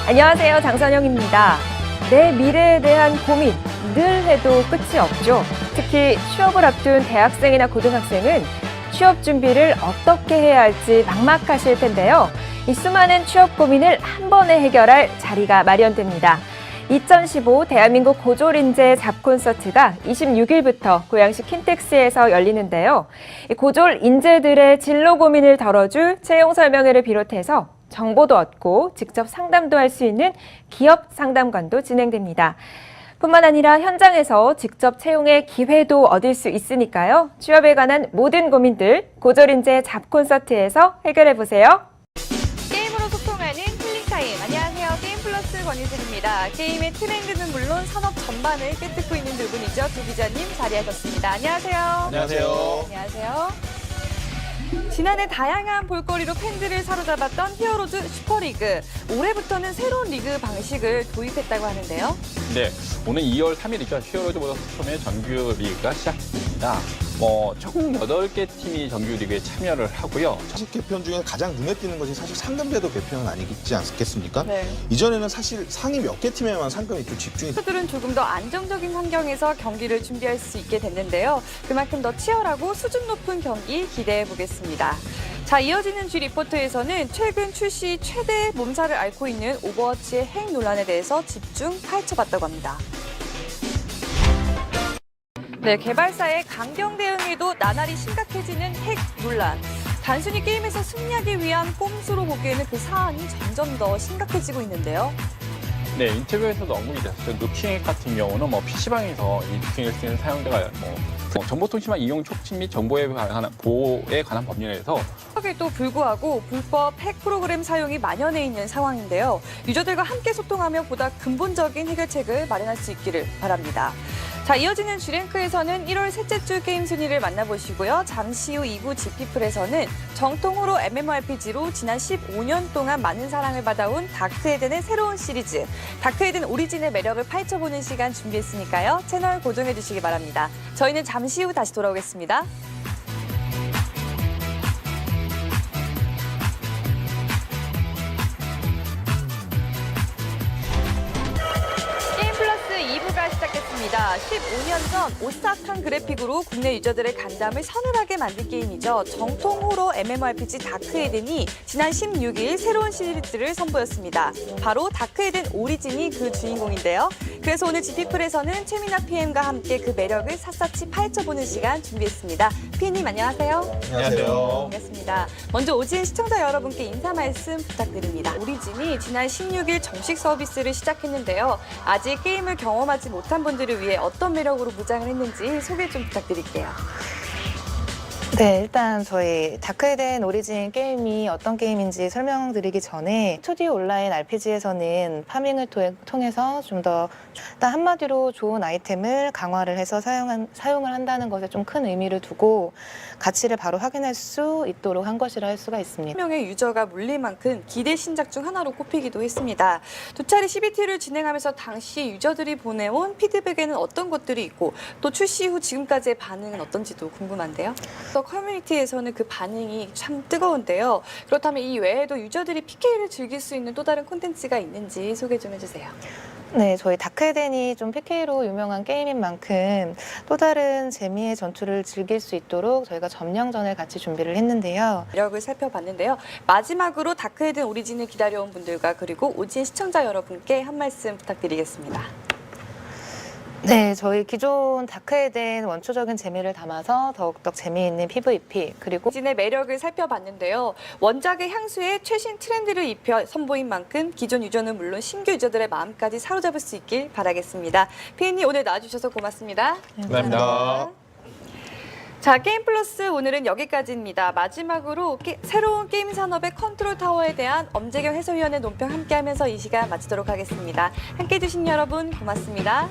안녕하세요. 장선영입니다. 내 미래에 대한 고민 늘 해도 끝이 없죠. 특히 취업을 앞둔 대학생이나 고등학생은 취업 준비를 어떻게 해야 할지 막막하실 텐데요. 이 수많은 취업 고민을 한 번에 해결할 자리가 마련됩니다. 2015 대한민국 고졸인재 잡콘서트가 26일부터 고양시 킨텍스에서 열리는데요. 고졸 인재들의 진로 고민을 덜어줄 채용 설명회를 비롯해서 정보도 얻고 직접 상담도 할 수 있는 기업 상담관도 진행됩니다. 뿐만 아니라 현장에서 직접 채용의 기회도 얻을 수 있으니까요. 취업에 관한 모든 고민들 고졸인재 잡콘서트에서 해결해보세요. 게임으로 소통하는 힐링타임. 안녕하세요. 게임 플러스 권희슬입니다. 게임의 트렌드는 물론 산업 전반을 꿰뚫고 있는 두 분이죠. 두 기자님 자리하셨습니다. 안녕하세요. 안녕하세요. 안녕하세요. 지난해 다양한 볼거리로 팬들을 사로잡았던 히어로즈 슈퍼리그. 올해부터는 새로운 리그 방식을 도입했다고 하는데요. 네, 오늘 2월 3일이죠. 히어로즈 모터스톰의 정규 리그가 시작됩니다. 총 8개 팀이 정규 리그에 참여를 하고요. 사실 개편 중에 가장 눈에 띄는 것이 사실 상금제도 개편은 아니겠지 않겠습니까? 네. 이전에는 사실 상위 몇 개 팀에만 상금이 좀 집중이 선수들은 조금 더 안정적인 환경에서 경기를 준비할 수 있게 됐는데요. 그만큼 더 치열하고 수준 높은 경기 기대해 보겠습니다. 자, 이어지는 G 리포트에서는 최근 출시 최대 몸살을 앓고 있는 오버워치의 핵 논란에 대해서 집중 파헤쳐봤다고 합니다. 네, 개발사의 강경 대응에도 나날이 심각해지는 핵 논란. 단순히 게임에서 승리하기 위한 꼼수로 보기에는 그 사안이 점점 더 심각해지고 있는데요. 네, 인터뷰에서도 언급이 됐었죠. 누킹 같은 경우는 PC방에서 이 누킹을 쓰는 사용자가 정보통신망 이용 촉진 및 정보에 관한 보호에 관한 법률에서 에도 불구하고 불법 핵 프로그램 사용이 만연해 있는 상황인데요. 유저들과 함께 소통하며 보다 근본적인 해결책을 마련할 수 있기를 바랍니다. 자, 이어지는 G랭크에서는 1월 셋째 주 게임 순위를 만나보시고요. 잠시 후 2부 GP풀에서는 정통으로 MMORPG로 지난 15년 동안 많은 사랑을 받아온 다크에덴의 새로운 시리즈 다크에덴 오리진의 매력을 파헤쳐보는 시간 준비했으니까요. 채널 고정해 주시기 바랍니다. 저희는 잠시 후 다시 돌아오겠습니다. 시작했습니다. 15년 전 오싹한 그래픽으로 국내 유저들의 간담을 서늘하게 만든 게임이죠. 정통 호러 MMORPG 다크에덴이 지난 16일 새로운 시리즈를 선보였습니다. 바로 다크에덴 오리진이 그 주인공인데요. 그래서 오늘 GP풀에서는 최민아 PM과 함께 그 매력을 샅샅이 파헤쳐보는 시간 준비했습니다. PM님 안녕하세요. 안녕하세요. 반갑습니다. 먼저 오진 시청자 여러분께 인사 말씀 부탁드립니다. 오리진이 지난 16일 정식 서비스를 시작했는데요. 아직 게임을 경험하지 못한 분들을 위해 어떤 매력으로 무장을 했는지 소개 좀 부탁드릴게요. 네, 일단 저희 다크에덴 오리진 게임이 어떤 게임인지 설명드리기 전에 2D 온라인 RPG에서는 파밍을 통해서 좀 더 일단 한마디로 좋은 아이템을 강화를 해서 사용을 한다는 것에 좀 큰 의미를 두고 가치를 바로 확인할 수 있도록 한 것이라 할 수가 있습니다. 1명의 유저가 몰릴 만큼 기대 신작 중 하나로 꼽히기도 했습니다. 두 차례 CBT를 진행하면서 당시 유저들이 보내온 피드백에는 어떤 것들이 있고 또 출시 후 지금까지의 반응은 어떤지도 궁금한데요. 또 커뮤니티에서는 그 반응이 참 뜨거운데요. 그렇다면 이 외에도 유저들이 PK를 즐길 수 있는 또 다른 콘텐츠가 있는지 소개 좀 해주세요. 네, 저희 다크에덴이 좀 PK로 유명한 게임인 만큼 또 다른 재미의 전투를 즐길 수 있도록 저희가 점령전을 같이 준비를 했는데요. 매력을 살펴봤는데요. 마지막으로 다크에덴 오리진을 기다려온 분들과 그리고 오진 시청자 여러분께 한 말씀 부탁드리겠습니다. 네, 저희 기존 다크에덴 원초적인 재미를 담아서 더욱더 재미있는 PVP 그리고 오리진의 매력을 살펴봤는데요. 원작의 향수에 최신 트렌드를 입혀 선보인 만큼 기존 유저는 물론 신규 유저들의 마음까지 사로잡을 수 있길 바라겠습니다. PM님 오늘 나와주셔서 고맙습니다. 감사합니다. 자, 게임 플러스 오늘은 여기까지입니다. 마지막으로 새로운 게임 산업의 컨트롤 타워에 대한 엄재경 해설위원의 논평 함께하면서 이 시간 마치도록 하겠습니다. 함께해 주신 여러분 고맙습니다.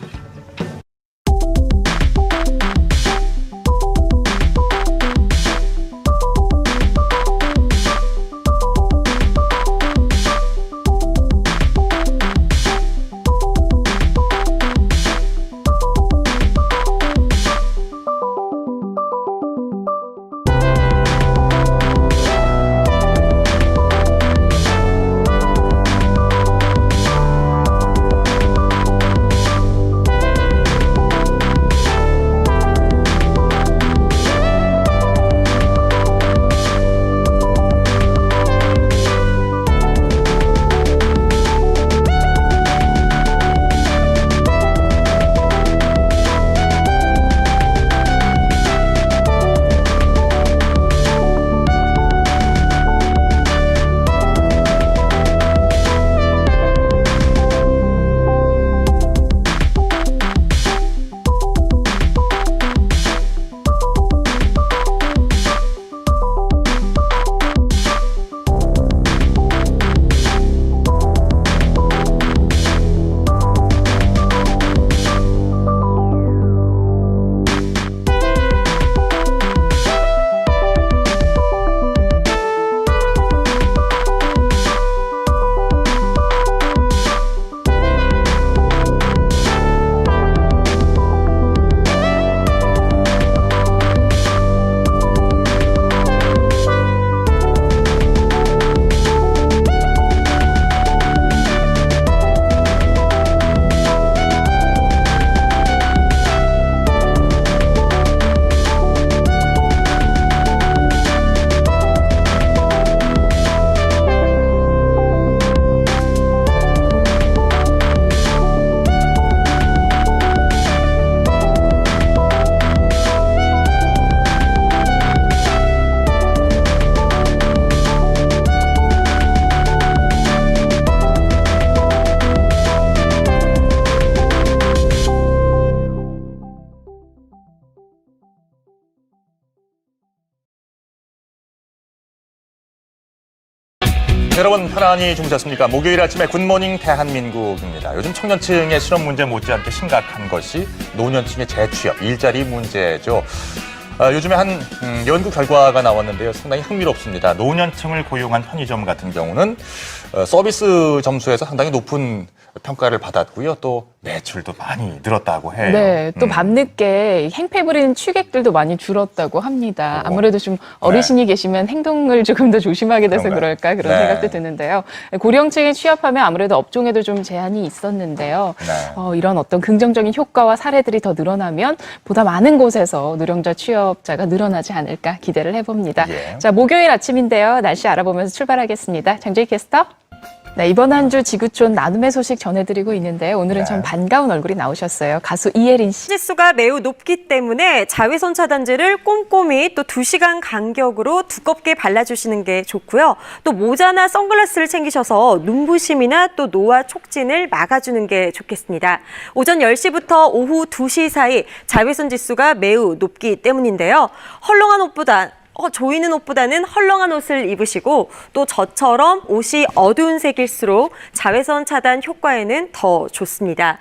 여러분 편안히 주무셨습니까? 목요일 아침에 굿모닝 대한민국입니다. 요즘 청년층의 실업 문제 못지않게 심각한 것이 노년층의 재취업, 일자리 문제죠. 요즘에 한 연구 결과가 나왔는데요. 상당히 흥미롭습니다. 노년층을 고용한 편의점 같은 경우는 서비스 점수에서 상당히 높은 평가를 받았고요. 또 매출도 많이 늘었다고 해요. 네, 또 밤늦게 행패 부리는 취객들도 많이 줄었다고 합니다. 아무래도 좀 어르신이 계시면 행동을 조금 더 조심하게 돼서 그런가요? 그럴까 그런 네. 생각도 드는데요. 고령층에 취업하면 아무래도 업종에도 좀 제한이 있었는데요. 네. 이런 어떤 긍정적인 효과와 사례들이 더 늘어나면 보다 많은 곳에서 노령자 취업자가 늘어나지 않을까 기대를 해봅니다. 예. 자, 목요일 아침인데요. 날씨 알아보면서 출발하겠습니다. 장재희 캐스터. 네, 이번 한 주 지구촌 나눔의 소식 전해드리고 있는데 오늘은 네. 참 반가운 얼굴이 나오셨어요. 가수 이혜린 씨. 지수가 매우 높기 때문에 자외선 차단제를 꼼꼼히 또 2시간 간격으로 두껍게 발라주시는 게 좋고요. 또 모자나 선글라스를 챙기셔서 눈부심이나 또 노화 촉진을 막아주는 게 좋겠습니다. 오전 10시부터 오후 2시 사이 자외선 지수가 매우 높기 때문인데요. 헐렁한 옷보다 조이는 옷보다는 헐렁한 옷을 입으시고 또 저처럼 옷이 어두운 색일수록 자외선 차단 효과에는 더 좋습니다.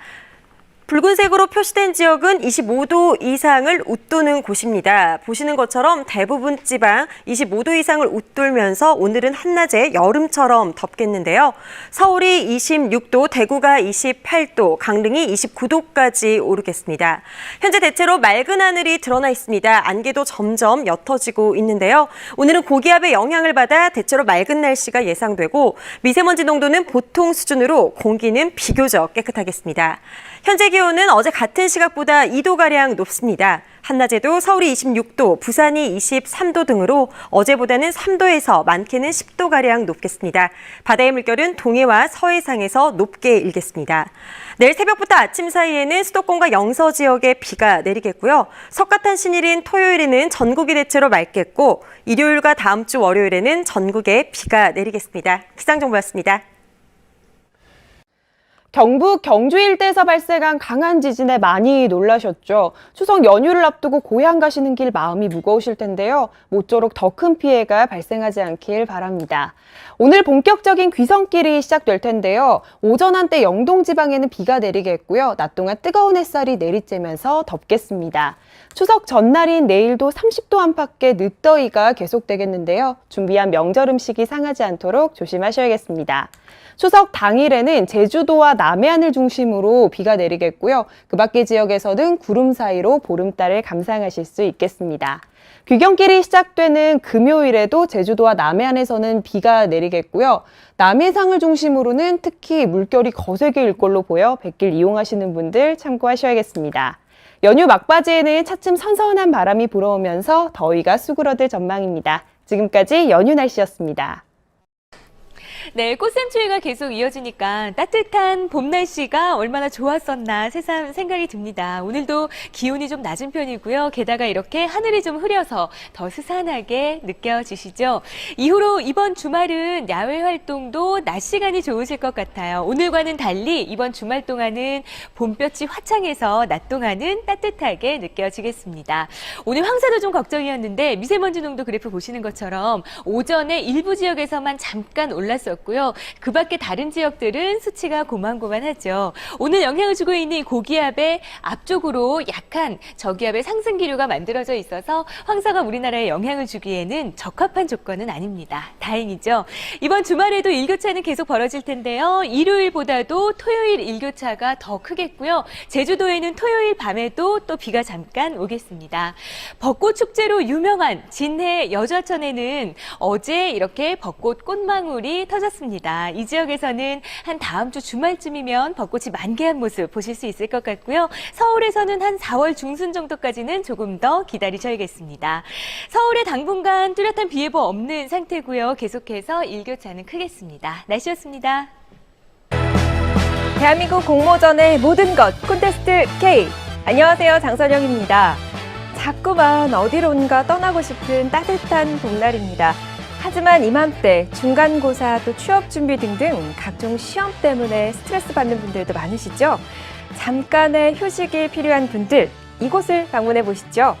붉은색으로 표시된 지역은 25도 이상을 웃도는 곳입니다. 보시는 것처럼 대부분 지방 25도 이상을 웃돌면서 오늘은 한낮에 여름처럼 덥겠는데요. 서울이 26도, 대구가 28도, 강릉이 29도까지 오르겠습니다. 현재 대체로 맑은 하늘이 드러나 있습니다. 안개도 점점 옅어지고 있는데요. 오늘은 고기압의 영향을 받아 대체로 맑은 날씨가 예상되고 미세먼지 농도는 보통 수준으로 공기는 비교적 깨끗하겠습니다. 현재 기온은 어제 같은 시각보다 2도가량 높습니다. 한낮에도 서울이 26도, 부산이 23도 등으로 어제보다는 3도에서 많게는 10도가량 높겠습니다. 바다의 물결은 동해와 서해상에서 높게 일겠습니다. 내일 새벽부터 아침 사이에는 수도권과 영서 지역에 비가 내리겠고요. 석가탄신일인 토요일에는 전국이 대체로 맑겠고 일요일과 다음 주 월요일에는 전국에 비가 내리겠습니다. 기상정보였습니다. 경북 경주 일대에서 발생한 강한 지진에 많이 놀라셨죠. 추석 연휴를 앞두고 고향 가시는 길 마음이 무거우실 텐데요. 모쪼록 더 큰 피해가 발생하지 않길 바랍니다. 오늘 본격적인 귀성길이 시작될 텐데요. 오전 한때 영동 지방에는 비가 내리겠고요. 낮 동안 뜨거운 햇살이 내리쬐면서 덥겠습니다. 추석 전날인 내일도 30도 안팎의 늦더위가 계속되겠는데요. 준비한 명절 음식이 상하지 않도록 조심하셔야겠습니다. 추석 당일에는 제주도와 남해안을 중심으로 비가 내리겠고요. 그 밖의 지역에서는 구름 사이로 보름달을 감상하실 수 있겠습니다. 귀경길이 시작되는 금요일에도 제주도와 남해안에서는 비가 내리겠고요. 남해상을 중심으로는 특히 물결이 거세게 일 걸로 보여 뱃길 이용하시는 분들 참고하셔야겠습니다. 연휴 막바지에는 차츰 선선한 바람이 불어오면서 더위가 수그러들 전망입니다. 지금까지 연휴 날씨였습니다. 네, 꽃샘추위가 계속 이어지니까 따뜻한 봄 날씨가 얼마나 좋았었나 새삼 생각이 듭니다. 오늘도 기온이 좀 낮은 편이고요. 게다가 이렇게 하늘이 좀 흐려서 더 스산하게 느껴지시죠? 이후로 이번 주말은 야외 활동도 낮 시간이 좋으실 것 같아요. 오늘과는 달리 이번 주말 동안은 봄볕이 화창해서 낮 동안은 따뜻하게 느껴지겠습니다. 오늘 황사도 좀 걱정이었는데 미세먼지 농도 그래프 보시는 것처럼 오전에 일부 지역에서만 잠깐 올랐었고 그 밖에 다른 지역들은 수치가 고만고만하죠. 오늘 영향을 주고 있는 고기압의 앞쪽으로 약한 저기압의 상승 기류가 만들어져 있어서 황사가 우리나라에 영향을 주기에는 적합한 조건은 아닙니다. 다행이죠. 이번 주말에도 일교차는 계속 벌어질 텐데요. 일요일보다도 토요일 일교차가 더 크겠고요. 제주도에는 토요일 밤에도 또 비가 잠깐 오겠습니다. 벚꽃 축제로 유명한 진해 여좌천에는 어제 이렇게 벚꽃 꽃망울이 터졌습니다. 이 지역에서는 한 다음 주 주말쯤이면 벚꽃이 만개한 모습 보실 수 있을 것 같고요. 서울에서는 한 4월 중순 정도까지는 조금 더 기다리셔야겠습니다. 서울에 당분간 뚜렷한 비 예보 없는 상태고요. 계속해서 일교차는 크겠습니다. 날씨였습니다. 대한민국 공모전의 모든 것 콘테스트 K. 안녕하세요, 장선영입니다. 자꾸만 어디론가 떠나고 싶은 따뜻한 봄날입니다. 하지만 이맘때 중간고사 또 취업 준비 등등 각종 시험 때문에 스트레스 받는 분들도 많으시죠? 잠깐의 휴식이 필요한 분들, 이곳을 방문해 보시죠.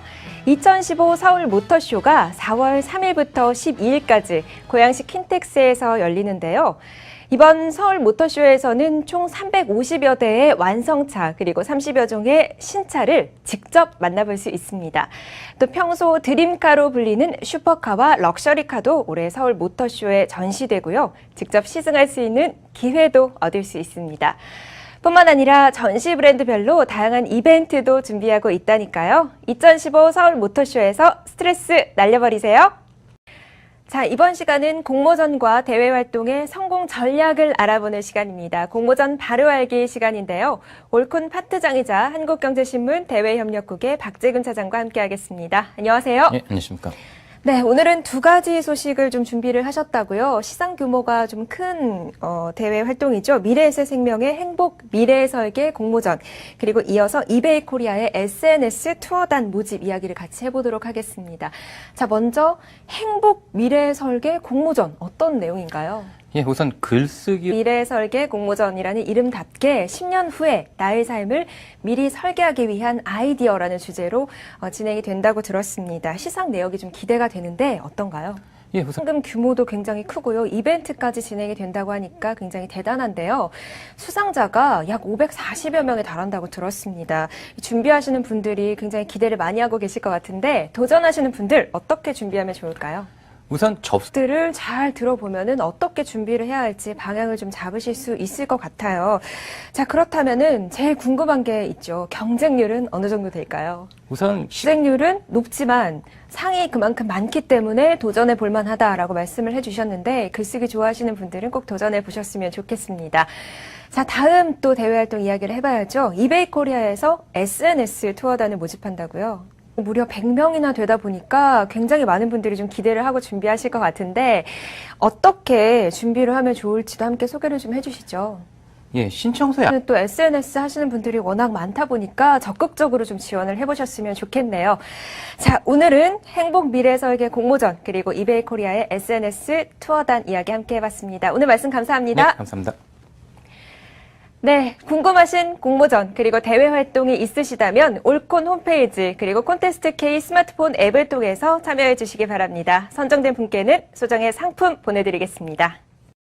2015 서울 모터쇼가 4월 3일부터 12일까지 고양시 킨텍스에서 열리는데요. 이번 서울 모터쇼에서는 총 350여 대의 완성차 그리고 30여 종의 신차를 직접 만나볼 수 있습니다. 또 평소 드림카로 불리는 슈퍼카와 럭셔리카도 올해 서울 모터쇼에 전시되고요. 직접 시승할 수 있는 기회도 얻을 수 있습니다. 뿐만 아니라 전시 브랜드별로 다양한 이벤트도 준비하고 있다니까요. 2015 서울 모터쇼에서 스트레스 날려버리세요. 자, 이번 시간은 공모전과 대회 활동의 성공 전략을 알아보는 시간입니다. 공모전 바로 알기 시간인데요. 올콘 파트장이자 한국경제신문 대외협력국의 박재근 차장과 함께하겠습니다. 안녕하세요. 네, 안녕하십니까. 네, 오늘은 두 가지 소식을 좀 준비를 하셨다고요. 시장 규모가 좀 큰 대회 활동이죠. 미래에셋생명의 행복 미래설계 공모전, 그리고 이어서 이베이 코리아의 SNS 투어단 모집 이야기를 같이 해보도록 하겠습니다. 자, 먼저 행복 미래설계 공모전 어떤 내용인가요? 예, 우선 글쓰기 미래설계 공모전이라는 이름답게 10년 후에 나의 삶을 미리 설계하기 위한 아이디어라는 주제로 진행이 된다고 들었습니다. 시상 내역이 좀 기대가 되는데 어떤가요? 예, 우선 상금 규모도 굉장히 크고요. 이벤트까지 진행이 된다고 하니까 굉장히 대단한데요. 수상자가 약 540여 명에 달한다고 들었습니다. 준비하시는 분들이 굉장히 기대를 많이 하고 계실 것 같은데 도전하시는 분들 어떻게 준비하면 좋을까요? 우선 들을 잘 들어보면은 어떻게 준비를 해야 할지 방향을 좀 잡으실 수 있을 것 같아요. 자, 그렇다면은 제일 궁금한 게 있죠. 경쟁률은 어느 정도 될까요? 우선 시생률은 높지만 상이 그만큼 많기 때문에 도전해 볼 만하다라고 말씀을 해주셨는데 글쓰기 좋아하시는 분들은 꼭 도전해 보셨으면 좋겠습니다. 자, 다음 또 대외 활동 이야기를 해봐야죠. 이베이 코리아에서 SNS 투어단을 모집한다고요. 무려 100명이나 되다 보니까 굉장히 많은 분들이 좀 기대를 하고 준비하실 것 같은데 어떻게 준비를 하면 좋을지도 함께 소개를 좀 해주시죠. 예, 신청서에 또 SNS 하시는 분들이 워낙 많다 보니까 적극적으로 좀 지원을 해보셨으면 좋겠네요. 자, 오늘은 행복 미래 설계 공모전 그리고 이베이 코리아의 SNS 투어단 이야기 함께 해봤습니다. 오늘 말씀 감사합니다. 네, 감사합니다. 네, 궁금하신 공모전 그리고 대회 활동이 있으시다면 올콘 홈페이지 그리고 콘테스트 K 스마트폰 앱을 통해서 참여해 주시기 바랍니다. 선정된 분께는 소정의 상품 보내드리겠습니다.